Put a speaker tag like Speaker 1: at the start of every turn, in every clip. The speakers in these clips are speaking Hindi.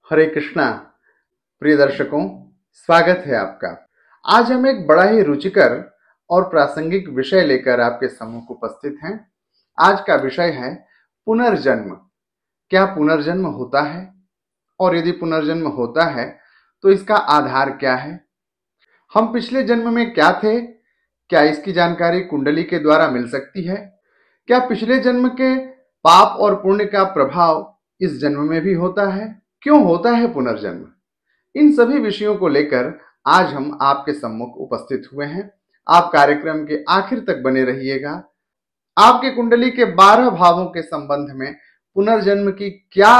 Speaker 1: हरे कृष्णा। प्रिय दर्शकों, स्वागत है आपका। आज हम एक बड़ा ही रुचिकर और प्रासंगिक विषय लेकर आपके सम्मुख उपस्थित हैं। आज का विषय है पुनर्जन्म। क्या पुनर्जन्म होता है, और यदि पुनर्जन्म होता है तो इसका आधार क्या है? हम पिछले जन्म में क्या थे? क्या इसकी जानकारी कुंडली के द्वारा मिल सकती है? क्या पिछले जन्म के पाप और पुण्य का प्रभाव इस जन्म में भी होता है? क्यों होता है पुनर्जन्म? इन सभी विषयों को लेकर आज हम आपके सम्मुख उपस्थित हुए हैं। आप कार्यक्रम के आखिर तक बने रहिएगा। आपके कुंडली के 12 भावों के संबंध में पुनर्जन्म की क्या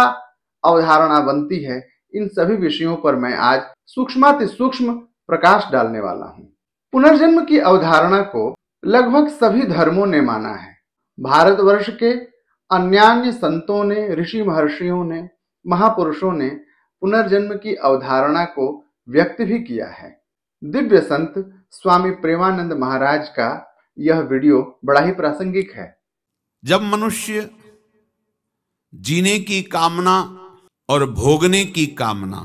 Speaker 1: अवधारणा बनती है, इन सभी विषयों पर मैं आज सूक्ष्माति सूक्ष्म प्रकाश डालने वाला हूं। पुनर्जन्म की अवधारणा को लगभग सभी धर्मों ने माना है। भारतवर्ष के अन्यान्य संतों ने, ऋषि महर्षियों ने, महापुरुषों ने पुनर्जन्म की अवधारणा को व्यक्त भी किया है। दिव्य संत स्वामी प्रेमानंद महाराज का यह वीडियो बड़ा ही प्रासंगिक है।
Speaker 2: जब मनुष्य जीने की कामना और भोगने की कामना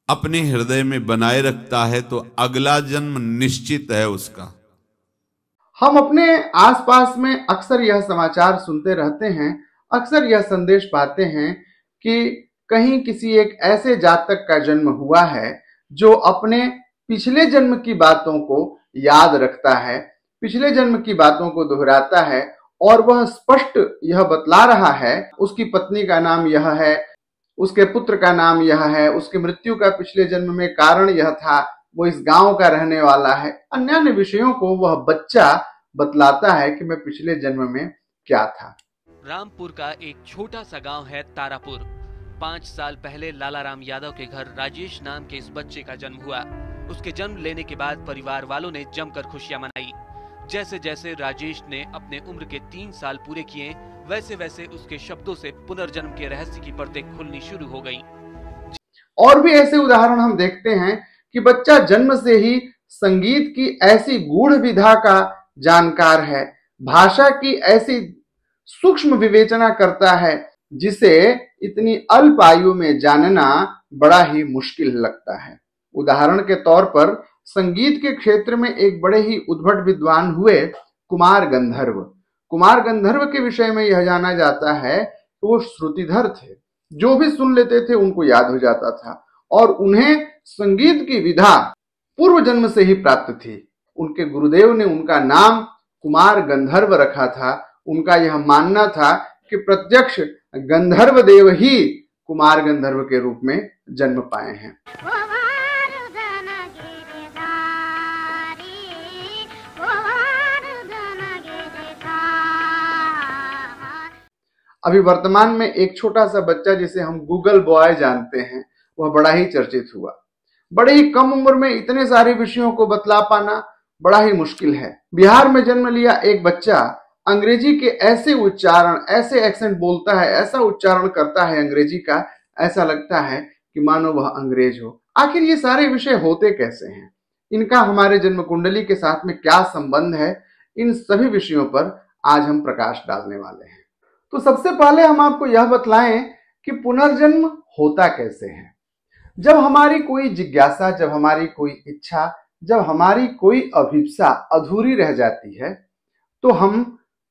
Speaker 2: अपने हृदय में बनाए रखता है तो अगला जन्म निश्चित है उसका।
Speaker 1: हम अपने आसपास में अक्सर यह समाचार सुनते रहते हैं, अक्सर यह संदेश पाते हैं कि कहीं किसी एक ऐसे जातक का जन्म हुआ है जो अपने पिछले जन्म की बातों को याद रखता है, पिछले जन्म की बातों को दोहराता है और वह स्पष्ट यह बतला रहा है उसकी पत्नी का नाम यह है, उसके पुत्र का नाम यह है, उसकी मृत्यु का पिछले जन्म में कारण यह था, वो इस गांव का रहने वाला है। अन्य विषयों को वह बच्चा बतलाता है कि मैं पिछले जन्म में क्या था।
Speaker 3: रामपुर का एक छोटा सा गांव है तारापुर। 5 साल पहले लालाराम यादव के घर राजेश नाम के इस बच्चे का जन्म हुआ। उसके जन्म लेने के बाद परिवार वालों ने जमकर खुशियां मनाई। जैसे जैसे राजेश ने अपने उम्र के 3 साल पूरे किए, वैसे वैसे उसके शब्दों से पुनर्जन्म के रहस्य की परतें खुलनी शुरू हो गईं।
Speaker 1: और भी ऐसे उदाहरण हम देखते हैं कि बच्चा जन्म से ही संगीत की ऐसी गूढ़ विधा का जानकार है, भाषा की ऐसी सूक्ष्म विवेचना करता है जिसे इतनी अल्प आयु में जानना बड़ा ही मुश्किल लगता है। उदाहरण के तौर पर संगीत के क्षेत्र में एक बड़े ही उद्भट विद्वान हुए कुमार गंधर्व। कुमार गंधर्व के विषय में यह जाना जाता है कि वो श्रुतिधर थे, जो भी सुन लेते थे उनको याद हो जाता था और उन्हें संगीत की विधा पूर्व जन्म से ही प्राप्त थी। उनके गुरुदेव ने उनका नाम कुमार गंधर्व रखा था। उनका यह मानना था कि प्रत्यक्ष गंधर्व देव ही कुमार गंधर्व के रूप में जन्म पाए हैं। अभी वर्तमान में एक छोटा सा बच्चा जिसे हम गूगल बॉय जानते हैं, वह बड़ा ही चर्चित हुआ। बड़े ही कम उम्र में इतने सारे विषयों को बतला पाना बड़ा ही मुश्किल है। बिहार में जन्म लिया एक बच्चा अंग्रेजी के ऐसे उच्चारण, ऐसे एक्सेंट बोलता है, ऐसा उच्चारण करता है अंग्रेजी का, ऐसा लगता है कि मानो वह अंग्रेज हो। आखिर ये सारे विषय होते कैसे हैं? इनका हमारे जन्म कुंडली के साथ में क्या संबंध है? इन सभी विषयों पर आज हम प्रकाश डालने वाले हैं। तो सबसे पहले हम आपको यह बतलाएं कि पुनर्जन्म होता कैसे है। जब हमारी कोई जिज्ञासा, जब हमारी कोई इच्छा, जब हमारी कोई अभिप्सा अधूरी रह जाती है तो हम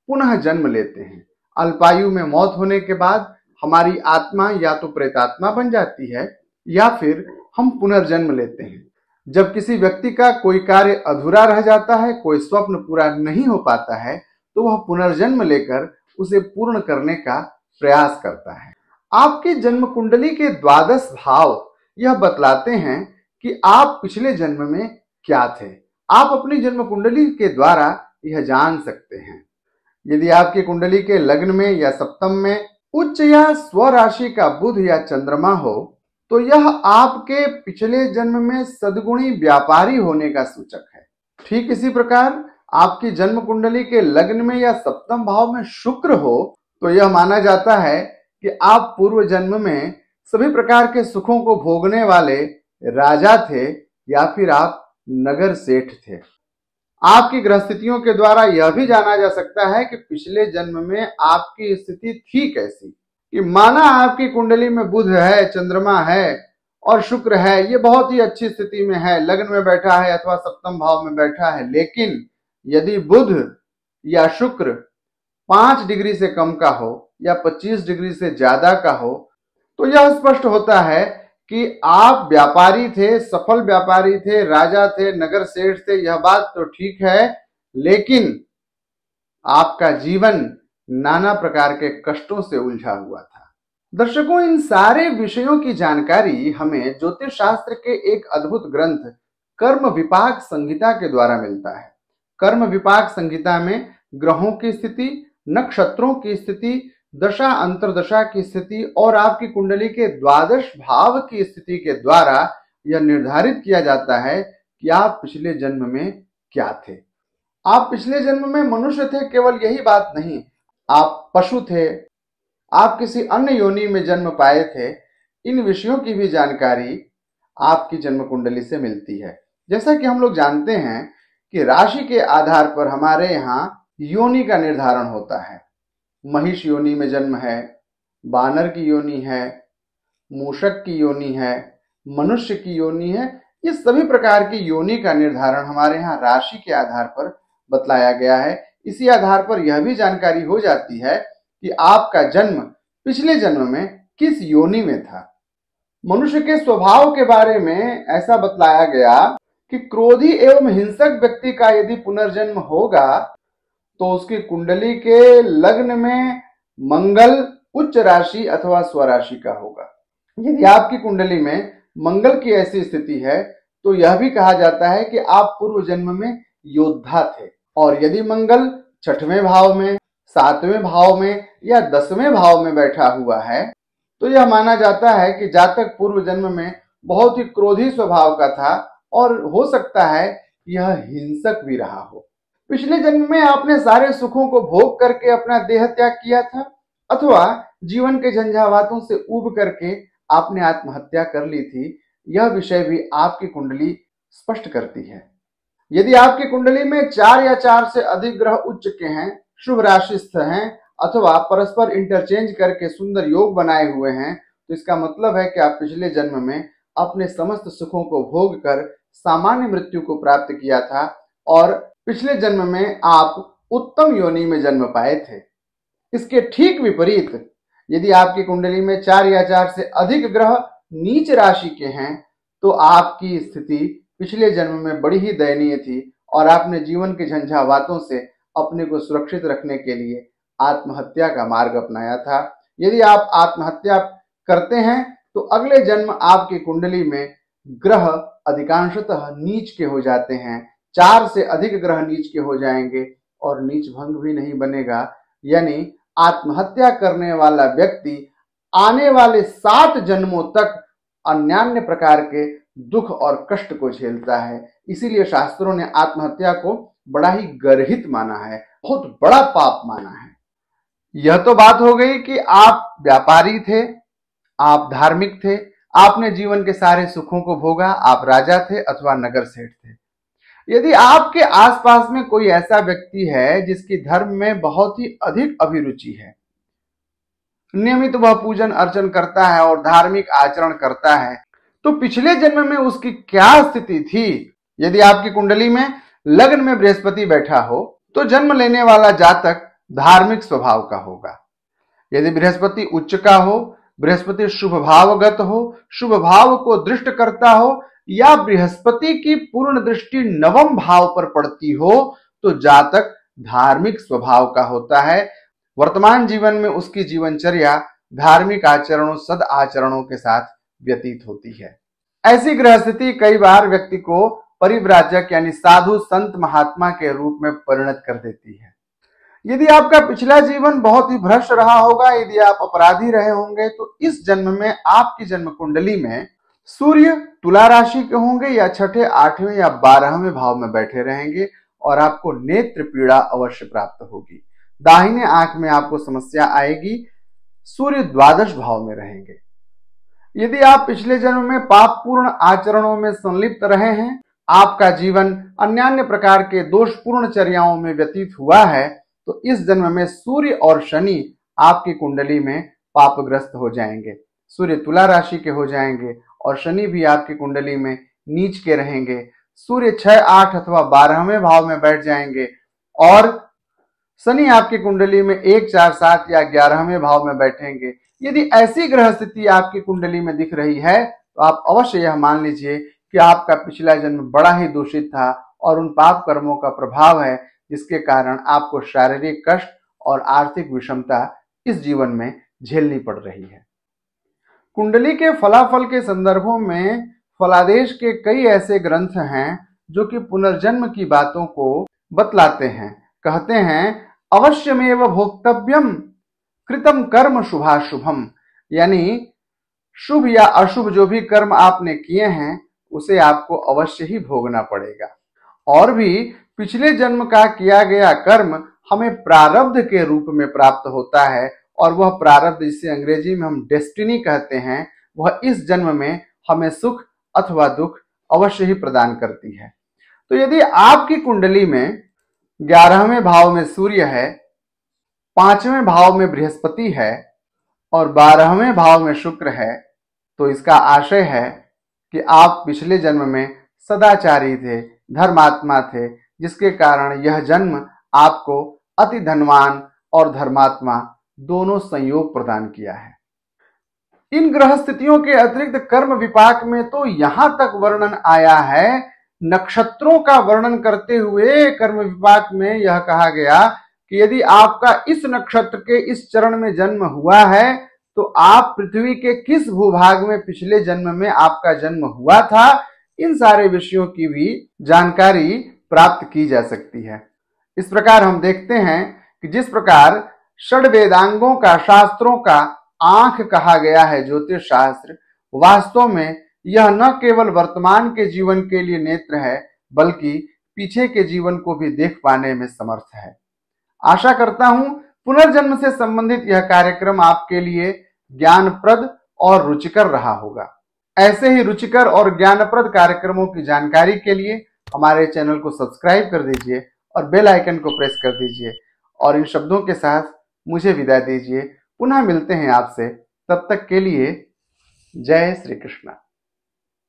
Speaker 1: पुनः जन्म लेते हैं। अल्पायु में मौत होने के बाद हमारी आत्मा या तो प्रेतात्मा बन जाती है या फिर हम पुनर्जन्म लेते हैं। जब किसी व्यक्ति का कोई कार्य अधूरा रह जाता है, कोई स्वप्न पूरा नहीं हो पाता है, तो वह पुनर्जन्म लेकर उसे पूर्ण करने का प्रयास करता है। आपके जन्म कुंडली के 12 भाव यह बतलाते हैं कि आप पिछले जन्म में क्या थे। आप अपनी जन्म कुंडली के द्वारा यह जान सकते हैं। यदि आपकी कुंडली के लग्न में या सप्तम में उच्च या स्वराशि का बुध या चंद्रमा हो तो यह आपके पिछले जन्म में सद्गुणी व्यापारी होने का सूचक है। ठीक इसी प्रकार आपकी जन्म कुंडली के लग्न में या सप्तम भाव में शुक्र हो तो यह माना जाता है कि आप पूर्व जन्म में सभी प्रकार के सुखों को भोगने वाले राजा थे या फिर आप नगर सेठ थे। आपकी ग्रह स्थितियों के द्वारा यह भी जाना जा सकता है कि पिछले जन्म में आपकी स्थिति थी कैसी। कि माना आपकी कुंडली में बुध है, चंद्रमा है, और शुक्र है, ये बहुत ही अच्छी स्थिति में है, लग्न में बैठा है अथवा सप्तम भाव में बैठा है। लेकिन यदि बुध या शुक्र 5 डिग्री से कम का हो या 25 डिग्री से ज्यादा का हो, तो यह स्पष्ट होता है कि आप व्यापारी थे, सफल व्यापारी थे, राजा थे, नगर सेठ थे, यह बात तो ठीक है, लेकिन आपका जीवन नाना प्रकार के कष्टों से उलझा हुआ था। दर्शकों, इन सारे विषयों की जानकारी हमें ज्योतिष शास्त्र के एक अद्भुत ग्रंथ कर्म विपाक संहिता के द्वारा मिलता है। कर्म विपाक संहिता में ग्रहों की स्थिति, नक्षत्रों की स्थिति, दशा अंतरदशा की स्थिति और आपकी कुंडली के द्वादश भाव की स्थिति के द्वारा यह निर्धारित किया जाता है कि आप पिछले जन्म में क्या थे। आप पिछले जन्म में मनुष्य थे, केवल यही बात नहीं, आप पशु थे, आप किसी अन्य योनि में जन्म पाए थे। इन विषयों की भी जानकारी आपकी जन्म कुंडली से मिलती है। जैसा कि हम लोग जानते हैं कि राशि के आधार पर हमारे यहाँ योनि का निर्धारण होता है। महिष योनि में जन्म है, बानर की योनि है, मूषक की योनि है, मनुष्य की योनि है। ये सभी प्रकार की योनि का निर्धारण हमारे यहाँ राशि के आधार पर बतलाया गया है। इसी आधार पर यह भी जानकारी हो जाती है कि आपका जन्म पिछले जन्म में किस योनि में था। मनुष्य के स्वभाव के बारे में ऐसा बतलाया गया कि क्रोधी एवं हिंसक व्यक्ति का यदि पुनर्जन्म होगा तो उसकी कुंडली के लग्न में मंगल उच्च राशि अथवा स्वराशि का होगा। यदि आपकी कुंडली में मंगल की ऐसी स्थिति है तो यह भी कहा जाता है कि आप पूर्व जन्म में योद्धा थे। और यदि मंगल 6वें भाव में, 7वें भाव में या 10वें भाव में बैठा हुआ है तो यह माना जाता है कि जातक पूर्व जन्म में बहुत ही क्रोधी स्वभाव का था और हो सकता है यह हिंसक भी रहा हो। पिछले जन्म में आपने सारे सुखों को भोग करके अपना देह त्याग किया था अथवा जीवन के झंझावातों से ऊब करके आपने आत्महत्या कर ली थी। यह विषय भी आपकी कुंडली स्पष्ट करती है। यदि आपकी कुंडली में 4 या 4 से अधिक ग्रह उच्च के हैं, शुभ राशिस्थ हैं अथवा परस्पर इंटरचेंज करके सुंदर योग बनाए हुए हैं तो इसका मतलब है कि आप पिछले जन्म में अपने समस्त सुखों को भोग कर सामान्य मृत्यु को प्राप्त किया था और पिछले जन्म में आप उत्तम योनि में जन्म पाए थे। इसके ठीक विपरीत यदि आपकी कुंडली में 4 या 4 से अधिक ग्रह नीच राशि के हैं तो आपकी स्थिति पिछले जन्म में बड़ी ही दयनीय थी और आपने जीवन के झंझावातों से अपने को सुरक्षित रखने के लिए आत्महत्या का मार्ग अपनाया था। यदि आप आत्महत्या करते हैं तो अगले जन्म आपकी कुंडली में ग्रह अधिकांशतः नीच के हो जाते हैं। 4 से अधिक ग्रह नीच के हो जाएंगे और नीच भंग भी नहीं बनेगा, यानी आत्महत्या करने वाला व्यक्ति आने वाले 7 जन्मों तक अन्यान्य प्रकार के दुख और कष्ट को झेलता है। इसीलिए शास्त्रों ने आत्महत्या को बड़ा ही गर्हित माना है, बहुत बड़ा पाप माना है। यह तो बात हो गई कि आप व्यापारी थे, आप धार्मिक थे, आपने जीवन के सारे सुखों को भोगा, आप राजा थे अथवा नगर सेठ थे। यदि आपके आसपास में कोई ऐसा व्यक्ति है जिसकी धर्म में बहुत ही अधिक अभिरुचि है, नियमित वह पूजन अर्चन करता है और धार्मिक आचरण करता है, तो पिछले जन्म में उसकी क्या स्थिति थी। यदि आपकी कुंडली में लग्न में बृहस्पति बैठा हो तो जन्म लेने वाला जातक धार्मिक स्वभाव का होगा। यदि बृहस्पति उच्च का हो, बृहस्पति शुभ भावगत हो, शुभ भाव को दृष्ट करता हो या बृहस्पति की पूर्ण दृष्टि 9वें भाव पर पड़ती हो तो जातक धार्मिक स्वभाव का होता है। वर्तमान जीवन में उसकी जीवनचर्या धार्मिक आचरणों, सद आचरणों के साथ व्यतीत होती है। ऐसी ग्रह स्थिति कई बार व्यक्ति को परिव्राजक यानी साधु संत महात्मा के रूप में परिणत कर देती है। यदि आपका पिछला जीवन बहुत ही भ्रष्ट रहा होगा, यदि आप अपराधी रहे होंगे तो इस जन्म में आपकी जन्म कुंडली में सूर्य तुला राशि के होंगे या 6ठे, 8वें या 12वें भाव में बैठे रहेंगे और आपको नेत्र पीड़ा अवश्य प्राप्त होगी। दाहिने आंख में आपको समस्या आएगी। सूर्य द्वादश भाव में रहेंगे। यदि आप पिछले जन्म में पापपूर्ण आचरणों में संलिप्त रहे हैं, आपका जीवन अन्यान्य प्रकार के दोषपूर्ण चर्याओं में व्यतीत हुआ है, तो इस जन्म में सूर्य और शनि आपकी कुंडली में पापग्रस्त हो जाएंगे। सूर्य तुला राशि के हो जाएंगे और शनि भी आपकी कुंडली में नीच के रहेंगे। सूर्य 6, 8 अथवा 12वें भाव में बैठ जाएंगे और शनि आपकी कुंडली में 1, 4, 7 या 11वें भाव में बैठेंगे। यदि ऐसी ग्रह स्थिति आपकी कुंडली में दिख रही है तो आप अवश्य यह मान लीजिए कि आपका पिछला जन्म बड़ा ही दूषित था और उन पाप कर्मों का प्रभाव है जिसके कारण आपको शारीरिक कष्ट और आर्थिक विषमता इस जीवन में झेलनी पड़ रही है। कुंडली के फलाफल के संदर्भों में फलादेश के कई ऐसे ग्रंथ हैं जो कि पुनर्जन्म की बातों को बतलाते हैं। कहते हैं अवश्यमेव भोक्तव्यम कृतम कर्म शुभाशुभम, यानी शुभ या अशुभ जो भी कर्म आपने किए हैं उसे आपको अवश्य ही भोगना पड़ेगा। और भी पिछले जन्म का किया गया कर्म हमें प्रारब्ध के रूप में प्राप्त होता है और वह प्रारब्ध जिसे अंग्रेजी में हम डेस्टिनी कहते हैं वह इस जन्म में हमें सुख अथवा दुख अवश्य ही प्रदान करती है। तो यदि आपकी कुंडली में 11वें भाव में सूर्य है, 5वें भाव में बृहस्पति है और 12वें भाव में शुक्र है तो इसका आशय है कि आप पिछले जन्म में सदाचारी थे, धर्मात्मा थे, जिसके कारण यह जन्म आपको अति धनवान और धर्मात्मा दोनों संयोग प्रदान किया है। इन ग्रह स्थितियों के अतिरिक्त कर्म विपाक में तो यहां तक वर्णन आया है, नक्षत्रों का वर्णन करते हुए कर्म विपाक में यह कहा गया कि यदि आपका इस नक्षत्र के इस चरण में जन्म हुआ है तो आप पृथ्वी के किस भूभाग में पिछले जन्म में आपका जन्म हुआ था, इन सारे विषयों की भी जानकारी प्राप्त की जा सकती है। इस प्रकार हम देखते हैं कि जिस प्रकार षड वेदांगों का, शास्त्रों का आंख कहा गया है ज्योतिष शास्त्र, वास्तव में यह न केवल वर्तमान के जीवन के लिए नेत्र है बल्कि पीछे के जीवन को भी देख पाने में समर्थ है। आशा करता हूं पुनर्जन्म से संबंधित यह कार्यक्रम आपके लिए ज्ञानप्रद और रुचिकर रहा होगा। ऐसे ही रुचिकर और ज्ञानप्रद कार्यक्रमों की जानकारी के लिए हमारे चैनल को सब्सक्राइब कर दीजिए और बेल आइकन को प्रेस कर दीजिए। और इन शब्दों के साथ मुझे विदा दीजिए। पुनः मिलते हैं आपसे, तब तक के लिए जय श्री कृष्ण।